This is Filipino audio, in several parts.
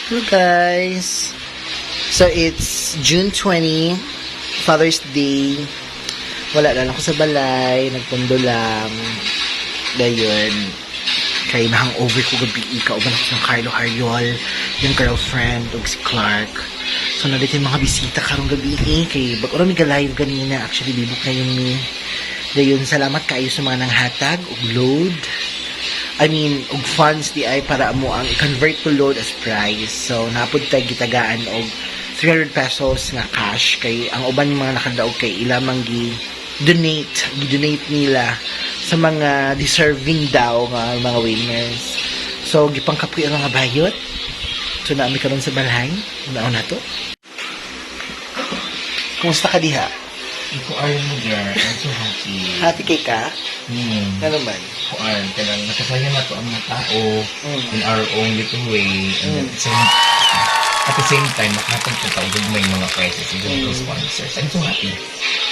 Hello guys! So it's June 20, Father's Day. Wala lang ako sa balay, nagpundo lang. Dayon, kay nahang-over ko gabi, kauban ako ng Carlo Hariol, yung girlfriend, ug si Clark. So nandito yung mga bisita karong gabi kay bago may live ganina, actually bibuk na yung ni. Dayon, salamat kayo sa mga nanghatag ug load. Og funds di ay para mo ang convert to load as price. So, napod tayo gitagaan og 300 pesos nga cash. Kay ang uban yung mga nakadaog kay ilamang gi-donate nila sa mga deserving daw nga mga winners. So, gipangkapoy ang mga bayot. So, naami karon sa balhay. Unaon na to. Kumusta ka diha? Iko ayaw mo dyan. I'm so happy. Happy kay ka? Ano man? Kuan, kanang nakasaya na to ang mga tao in our own little way. And at the same time, makapagtatawag mo yung mga prizes and yung sponsors. I'm so happy.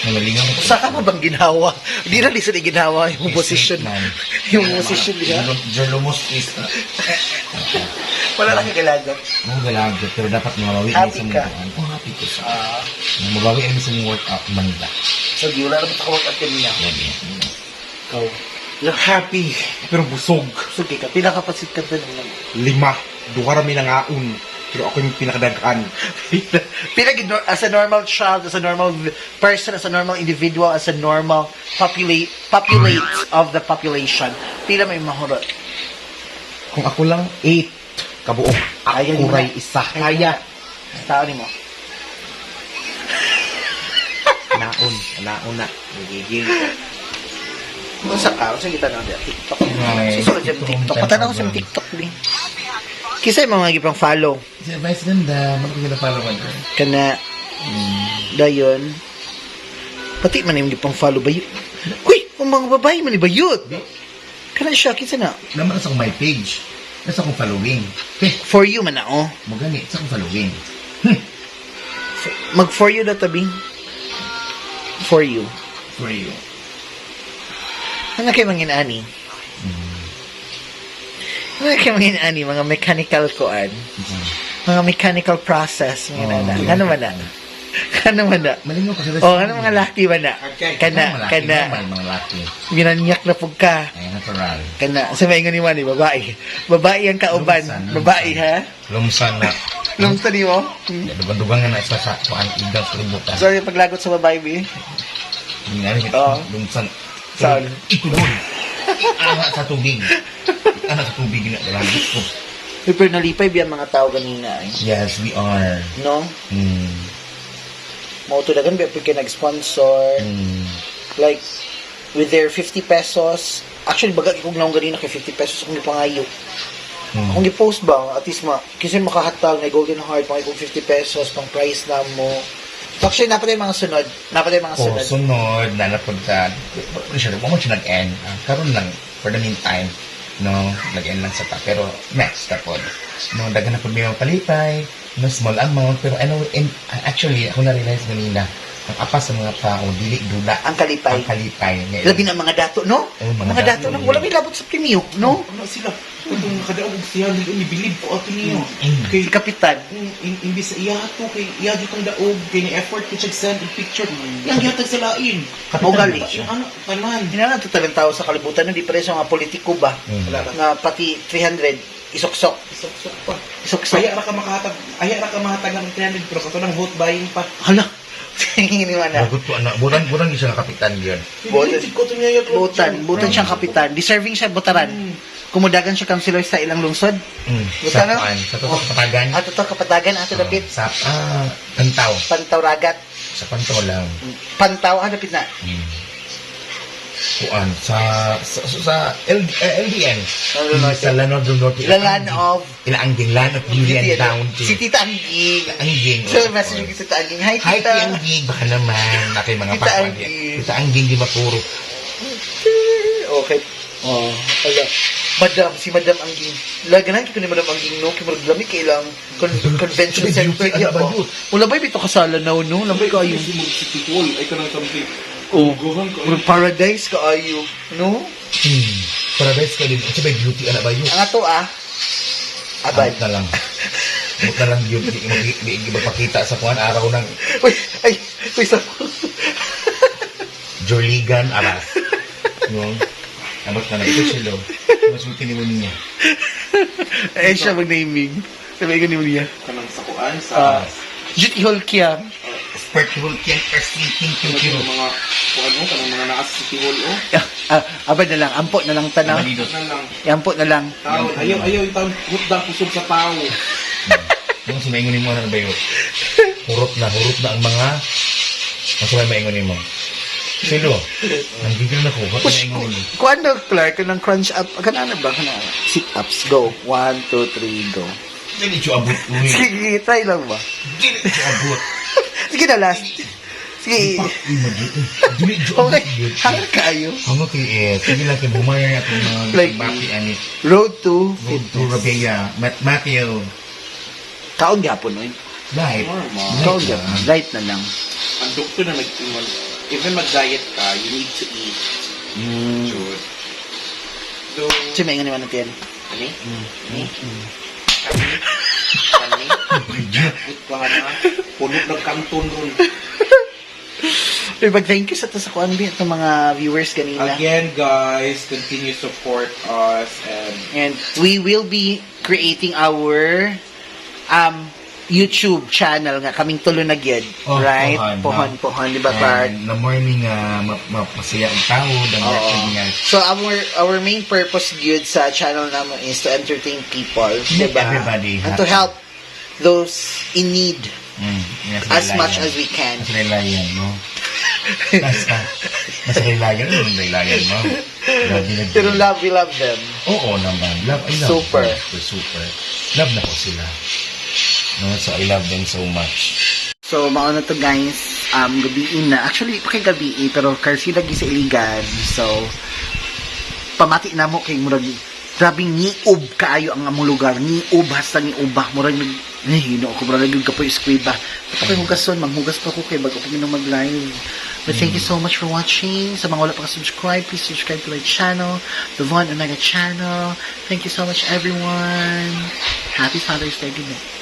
Namalingaw ko. Saka pa bang ginawa? Hindi na lisa na ginawa yung position. Yung position niya. Jerlomos is Wala lang kailangan. mga galagot, pero dapat mabawi Happy sa ka? mga. Oh, happy ko siya. Mabawi ang sa mga workout manda. So, di wala naman workout ka niya. Ikaw. You're happy, pero busog. Sige ka, pinakapasit ka din naman. 5. Duha rami nangaon. Pero ako yung pinakadagaan. As a normal child, as a normal person, as a normal individual, as a normal populate of the population, pila may mahurot. Kung ako lang, 8. Kabuok. Kaya Ako mo ray na. isa. Kaya. Tao ni mo. Naon na. Nagiging. Kung sa ka, sa kita na TikTok. Right. Susunod dyan TikTok. Patanaw ko sa TikTok din. Kisa yung mga gipang follow. Si advice ganda, magiging na follow ka. Kana, dayon, pati man yung gipang follow ba yun? Uy, ang mga babae man ba yun? Kana siya, kisa na. Naman sa my page. Nasa akong following. For you man na, oh. Magani, sa akong following. Mag for you na tabi. For you. For you. Ano kayo mga inaani? Ano kayo mga inaani? Mga mechanical koan. Mga mechanical process. Mga inana. Ano man na? Ano man na? Malingaw ka sa Oh, ano mga laki man na? Kana. Mga laki. Ginanyak na pug ka. Ay, natural. Kana. Sa may ni Manny, babae. Babae ang kauban. Babae, ha? Lumsan na. Lumsa ni mo? Dugang-dugang nga na isa sa kuan igang sa libutan. Sorry, paglagot sa babae, bi. Oo. Lumsan. Saan? Ito doon. Anak sa tubig. Anak sa tubig na lagi ko. Pero nalipay biyan mga tao ganina, eh. Yes, we are. No? Mautulagan biya pagka nag-sponsor. Like, with their 50 pesos, actually, baga kung naong ganina kay 50 pesos akong ipangayo. Kung i-post ba, at least kasi makahatag na golden heart, mga ikong 50 pesos, pang price na mo. So, actually, napatay mga sunod. Sunod, nanapod ka. Huwag mo siya nag-end. Karoon lang, for the meantime, no, nag-end lang sa ta. Pero, next, tapod. No, dagan na po may mga palipay, no, small amount, pero actually, ako na-realize ganina, ang apas sa mga tao, dili dula. Ang kalipay. Ang kalipay. Labi na mga dato, no? Oh, mga dato na wala may labot sa premium, no? Ano sila? Kung nakadaog siya, hindi bilib po ato niyo. Si Kapitan. Imbis sa iya to, kay iya dito ang daog, kay ni-effort ko siya send and picture. Yang gihatag sa lain. Maugali. Yung ano, tanan. Hindi na talang tao sa kalibutan, hindi pa rin sa mga politiko ba? Na pati 300, isok-sok. Isok-sok pa. Isok-sok. Aya ra ka mahatag ng 300 pero sa ng vote buying pa. Hala. Hindi man na. Bagot po, buran siya ng kapitan yun. Butan siyang kapitan. Deserving siya butaran. Kumudagan siya kansilor sa ilang lungsod. Sa Buta na? kuan, sa totoo kapatagan. Ato to kapatagan, ato dapit. Sa, Pantaw. Pantaw ragat. Sa Pantaw lang. Pantaw, dapit na. Kuan, sa LDN. Sa Lanod del Norte. Land of Ilaangging, Land of Beauty and Bounty. Si Tita Angging. Angging. So, message ko si Tita Angging. Hi, Hi, Tita. Tita Angging. Baka naman, natin mga Tita pakwan. Angging. Tita Angging, di ba puro? Okay. Oh, ala. Si Madam Angging. Laganan ko ni Madam Angging, no? Kaya maraglamig kailang convention center. Beauty, ano ba yun? Wala ba ito kasala na, no? Lambay ka ayo. Si Pitol, ay ka nang tampi. Oh, paradise ka ayo. No? Paradise ka din. Sa ba beauty, ano ba yun? Ang ato, abad. Na lang. Huwag na lang yun, di magpakita sa kuhan, araw ng Uy, sa... Jorligan Aras. No? Abot na ito sila. Mas tiniwan niya. Eh, siya mag-naming. Sabi ko ni niya. Kanang sakuan sa Jit ihol kya. Spiritual Kian Earthling kanang mga kanang mga naas sa City Hall Abad na lang, ampo na lang tanaw. Manidot. na lang Ampo na lang. tao ayaw itang hutdang kusog sa tao. Yung sumaingon mo na ba yun? Hurot na ang mga ang sumay maingon mo. Silo, nanggigil na ko. Ba't Push, maingon mo? kuan na, Clark, kanang crunch up. Kanana ba? Kanana. Sit-ups, go. 1, 2, 3, go. Dili siya abot. Uy. Sige, try lang ba? Dili siya abot. Sige na, last. Sige. Dili siya abot. Okay, hanggang kayo. Hanggang kay sige lang kay bumaya at mga Like, baki ani. Road to Road to Rabia. Matthew. Kaon gapon, oy. Light. Normal. Kaon gapon. Light na lang. Ang doktor na nag-ingon, even mag-diet ka, you need to eat. Good. So, Siya may nga naman natin. ani? Kani? Good ka na. Puno ng kanton ron. Uy, thank you sa to sa kuan din sa mga viewers kanina. Again, guys, continue support us and And we will be creating our YouTube channel nga kaming tulo na gyud, Oh, right? Pohon, Pohon, di ba, Clark? And the morning, mapasaya ang tao. The Oo. nga. So our main purpose gyud sa channel naman is to entertain people, di ba? Everybody And to help those in need as much as we can. Mas relayan mo. Mas relayan. Ano yung relayan mo? Grabe na Pero we love them. Oo naman. I love Super. them. Super. Love na ko sila. No, so I love them so much. So, mauna to guys, gabiin na. Actually, pakigabi pero kasi lagi sa Iligan. So, pamati na mo kay murag grabing niub kaayo ang among lugar. Niub, hasta niub ba. Murag hino ako, murag nagkapoy eskweba. Kapag hugason, maghugas pa ko kay bago pa mag-live. But thank you so much for watching. Sa mga wala pa ka-subscribe, please subscribe to my channel, the Von Omega channel. Thank you so much, everyone. Happy Father's Day. Good night.